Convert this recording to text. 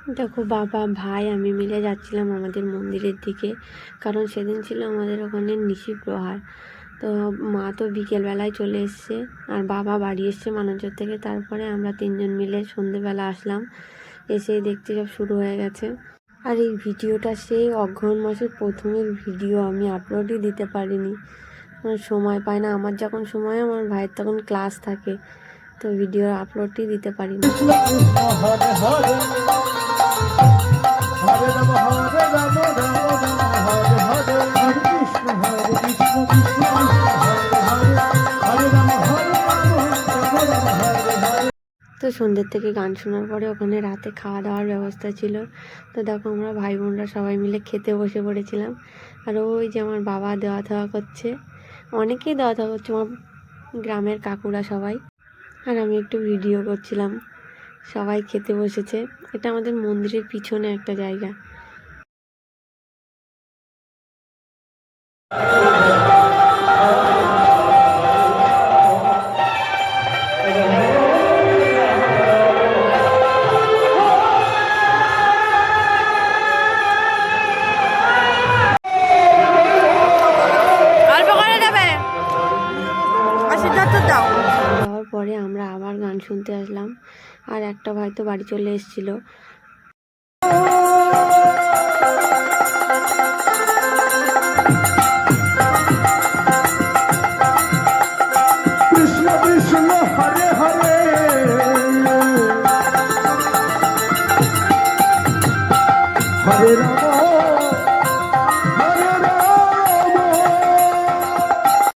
দেখো বাবা ভাই আমি মিলে যাচ্ছিলাম আমাদের মন্দিরের দিকে, কারণ সেদিন ছিল আমাদের ওখানে নিশি প্রহার। তো মা তো বিকেলবেলায় চলে এসছে আর বাবা বাড়ি এসছে মানাঞ্চল থেকে। তারপরে আমরা তিনজন মিলে সন্ধেবেলা আসলাম, এসেই দেখতে সব শুরু হয়ে গেছে। আর এই ভিডিওটা সেই অঘ্রাণ মাসের প্রথমের ভিডিও, আমি আপলোডই দিতে পারিনি, আমার সময় পায় না। আমার যখন সময় আমার ভাইয়ের তখন ক্লাস থাকে, তো ভিডিও আপলোডই দিতে পারিনি। তো সন্ধ্যের থেকে গান শোনার পরে ওখানে রাতে খাওয়া দাওয়ার ব্যবস্থা ছিল। তো দেখো আমরা ভাই বোনরা সবাই মিলে খেতে বসে পড়েছিলাম। আর ওই যে আমার বাবা দেওয়া থাওয়া করছে, অনেকেই দেওয়া থাওয়া করছে, আমার গ্রামের কাকুরা সবাই। আর আমি একটু ভিডিও করছিলাম। সবাই খেতে বসেছে। এটা আমাদের মন্দিরের পিছনে একটা জায়গা। যাওয়ার পরে আমরা আবার গান শুনতে আসলাম, আর একটা ভাই তো বাড়ি চলে এসেছিল।